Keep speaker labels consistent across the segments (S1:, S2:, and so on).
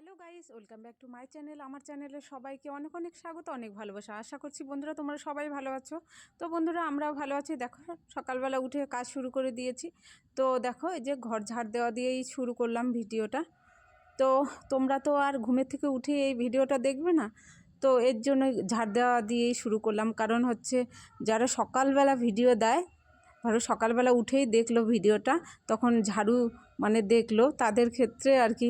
S1: Hello guys, welcome back to my channel. আমার চ্যানেলে সবাইকে অনেক অনেক স্বাগত, অনেক ভালোবাসা। আশা করছি বন্ধুরা তোমরা সবাই ভালো আছো। তো বন্ধুরা আমরাও ভালো আছি। দেখো সকালবেলা উঠে কাজ শুরু করে দিয়েছি। তো দেখো এই যে ঘর ঝাড় দেওয়া দিয়েই শুরু করলাম ভিডিওটা। তো তোমরা তো আর ঘুমের থেকে উঠে এই ভিডিওটা দেখবে না, তো এর জন্য ঝাড় দেওয়া দিয়েই শুরু করলাম। কারণ হচ্ছে যারা সকালবেলা ভিডিও দেয়, ধরো সকালবেলা উঠেই দেখলো ভিডিওটা, তখন ঝাড়ু মানে দেখলো, তাদের ক্ষেত্রে আর কি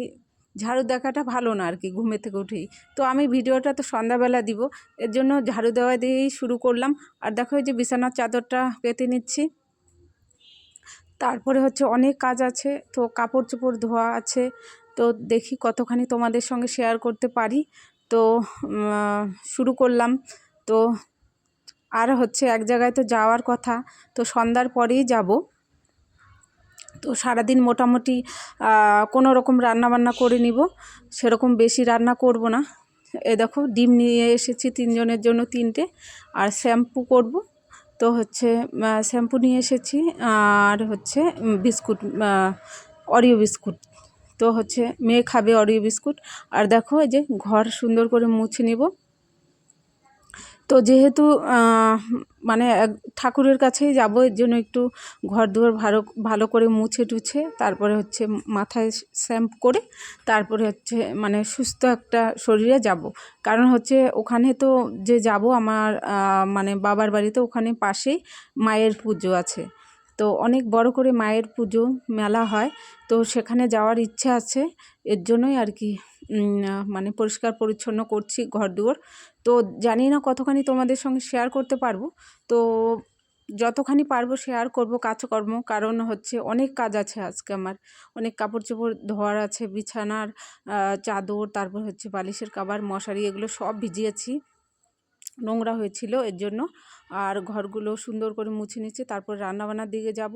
S1: ঝাড়ু দেখাটা ভালো না আর কি, ঘুমের থেকে উঠেই। তো আমি ভিডিওটা তো সন্ধ্যাবেলা দিব, এর জন্য ঝাড়ু দেওয়া দিয়েই শুরু করলাম। আর দেখো এই যে বিছানার চাদরটা পেতে নিচ্ছি। তারপরে হচ্ছে অনেক কাজ আছে, তো কাপড় চোপড় ধোয়া আছে। তো দেখি কতখানি তোমাদের সঙ্গে শেয়ার করতে পারি। তো শুরু করলাম। তো আর হচ্ছে এক জায়গায় তো যাওয়ার কথা, তো সন্ধ্যার পরেই যাব। তো সারাদিন মোটামুটি কোনো রকম রান্নাবান্না করে নিব, সেরকম বেশি রান্না করব না। এ দেখো ডিম নিয়ে এসেছি 3 জনের জন্য 3টে, আর শ্যাম্পু করব। তো হচ্ছে শ্যাম্পু নিয়ে এসেছি, আর হচ্ছে বিস্কুট, অরিও বিস্কুট। তো হচ্ছে মেয়ে খাবে অরিও বিস্কুট। আর দেখো এই যে ঘর সুন্দর করে মুছে নিব। তো যেহেতু মানে ঠাকুরের কাছেই যাব, এর জন্য একটু ঘর দুয়ার ভালো ভালো করে মুছে টুছে তারপরে হচ্ছে মাথায় শ্যাম্পু করে তারপরে হচ্ছে মানে সুস্থ একটা শরীরে যাব। কারণ হচ্ছে ওখানে তো যে যাব আমার মানে বাবার বাড়িতে, ওখানে পাশেই মায়ের পুজো আছে। তো অনেক বড় করে মায়ের পুজো মেলা হয়, তো সেখানে যাওয়ার ইচ্ছা আছে। এর জন্যই আর কি মানে পরিষ্কার পরিচ্ছন্ন করছি ঘর দুয়ার। তো জানি না কতখানি তোমাদের সঙ্গে শেয়ার করতে পারবো। তো যতখানি পারবো শেয়ার করব কাজকর্ম, কারণ হচ্ছে অনেক কাজ আছে আজকে আমার। অনেক কাপড় চোপড় ধোয়ার আছে, বিছানার চাদর, তারপর হচ্ছে বালিশের কভার, মশারি, এগুলো সব ভিজিয়েছি, নোংরা হয়েছিল এর জন্য। আর ঘরগুলো সুন্দর করে মুছে নিচ্ছে, তারপর রান্নাবান্নার দিকে যাব।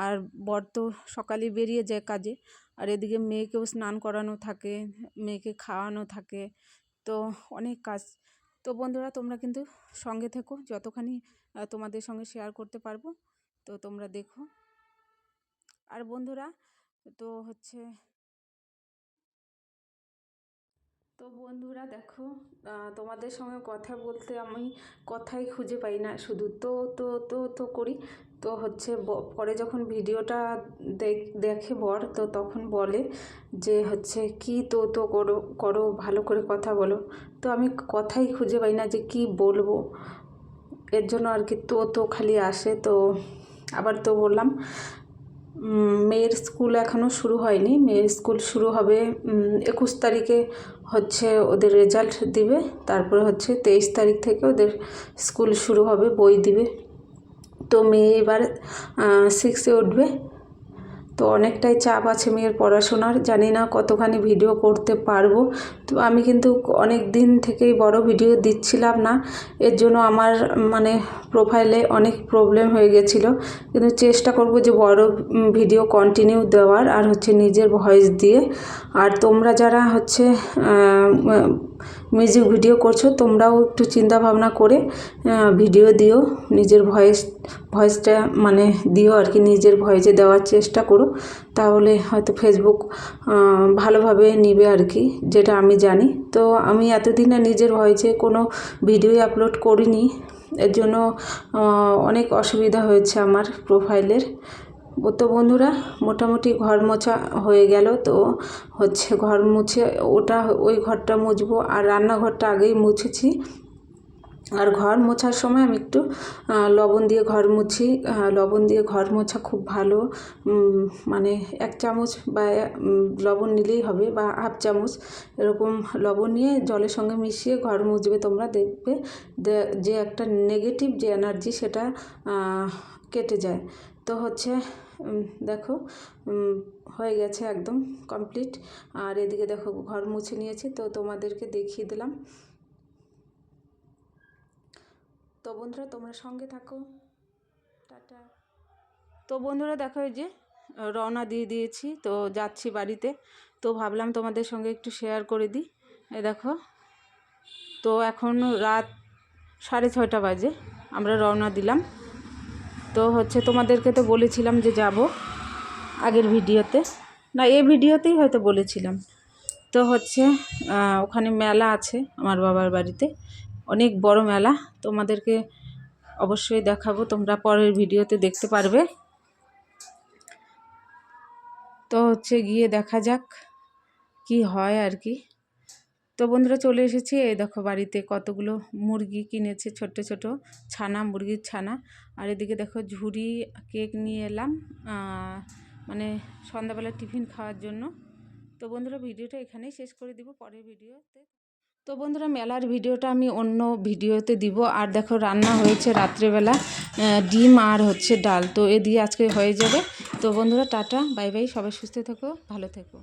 S1: আর বর তো সকালে বেরিয়ে যায় কাজে, আর এদিকে মেয়েকেও স্নান করানো থাকে, মেয়েকে খাওয়ানো থাকে। তো অনেক কাজ। তো বন্ধুরা তোমরা কিন্তু সঙ্গে থেকো, যতখানি তোমাদের সঙ্গে শেয়ার করতে পারবো তো তোমরা দেখো। আর বন্ধুরা তো হচ্ছে দেখো তোমাদের সঙ্গে কথা বলতে আমি কথাই খুঁজে পাই না, শুধু তো তো তো তো করি। তো হচ্ছে পরে যখন ভিডিওটা দেখে বর, তো তখন বলে যে হচ্ছে কি তো তো করো করো, ভালো করে কথা বলো। তো আমি কথাই খুঁজে পাই না যে কি বলবো, এর জন্য আর কি তো তো খালি আসে। তো আবার তো বললাম, মেয়ের স্কুল এখনও শুরু হয়নি, মেয়ের স্কুল শুরু হবে 21 তারিখে, হচ্ছে ওদের রেজাল্ট দিবে। তারপরে হচ্ছে 23 তারিখ থেকে ওদের স্কুল শুরু হবে, বই দিবে। তো মেয়ে এবার 6-এ উঠবে। তো অনেকটাই চাপ আছে মেয়ের পড়াশোনার, জানি না কতখানি ভিডিও করতে পারবো। তো আমি কিন্তু অনেক দিন থেকেই বড় ভিডিও দিচ্ছিলাম না, এর জন্য আমার মানে প্রোফাইলে অনেক প্রবলেম হয়ে গেছিলো। কিন্তু চেষ্টা করব যে বড় ভিডিও কন্টিনিউ দেওয়ার, আর হচ্ছে নিজের ভয়েস দিয়ে। আর তোমরা যারা হচ্ছে মিউজিক ভিডিও করছো, তোমরাও একটু চিন্তা ভাবনা করে ভিডিও দিও, নিজের ভয়েসটা মানে দিও আর কি, নিজের ভয়েসে দেওয়ার চেষ্টা করো, তাহলে হয়তো ফেসবুক ভালোভাবে নিবে আর কি, যেটা আমি জানি। তো আমি এতদিনে নিজের ভয়েসে কোনো ভিডিও আপলোড করিনি, এর জন্য অনেক অসুবিধা হয়েছে আমার প্রোফাইলের। তো বন্ধুরা মোটামুটি ঘর মোছা হয়ে গেল। তো হচ্ছে ঘর মুছে ওই ঘরটা মুছবো, আর রান্নাঘরটা আগেই মুছেছি। আর ঘর মোছার সময় আমি একটু লবণ দিয়ে ঘর মুছি। লবণ দিয়ে ঘর মোছা খুব ভালো, মানে 1 চামচ বা লবণ নিলেই হবে, বা 1/2 চামচ এরকম লবণ নিয়ে জলের সঙ্গে মিশিয়ে ঘর মুছবে। তোমরা দেখবে যে একটা নেগেটিভ যে এনার্জি, সেটা কেটে যায়। তো হচ্ছে দেখো হয়ে গেছে একদম কমপ্লিট। আর এদিকে দেখো ঘর মুছে নিয়েছি, তো তোমাদেরকে দেখিয়ে দিলাম। তো বন্ধুরা তোমরা সঙ্গে থাকো, টাটা। তো বন্ধুরা দেখো এই যে রওনা দিয়ে দিয়েছি, তো যাচ্ছি বাড়িতে। তো ভাবলাম তোমাদের সঙ্গে একটু শেয়ার করে দিই। এই দেখো, তো এখন রাত 6:30 বাজে, আমরা রওনা দিলাম। তো হচ্ছে তোমাদেরকে তো বলেছিলাম যে যাব, আগের ভিডিওতে, না এই ভিডিওতেই হয়তো বলেছিলাম। তো হচ্ছে ওখানে মেলা আছে আমার বাবার বাড়িতে, অনেক বড় মেলা, তোমাদেরকে অবশ্যই দেখাবো, তোমরা পরের ভিডিওতে দেখতে পারবে। তো হচ্ছে গিয়ে দেখা যাক কি হয় আর কি। তো বন্ধুরা চলে এসেছি, এই দেখো বাড়িতে কতগুলো মুরগি কিনেছে, ছোট ছোট ছানা, মুরগির ছানা। আর এদিকে দেখো ঝুড়ি কেক নিয়ে এলাম, মানে সন্ধ্যাবেলা টিফিন খাওয়ার জন্য। তো বন্ধুরা ভিডিওটা এখানেই শেষ করে দিব, পরের ভিডিওতে। তো বন্ধুরা মেলার ভিডিওটা আমি অন্য ভিডিওতে দিব। আর দেখো রান্না হয়েছে রাত্রেবেলা ডিম আর হচ্ছে ডাল, তো এ দিয়ে আজকে হয়ে যাবে। তো বন্ধুরা টাটা, বাই বাই, সবাই সুস্থ থেকো, ভালো থেকো।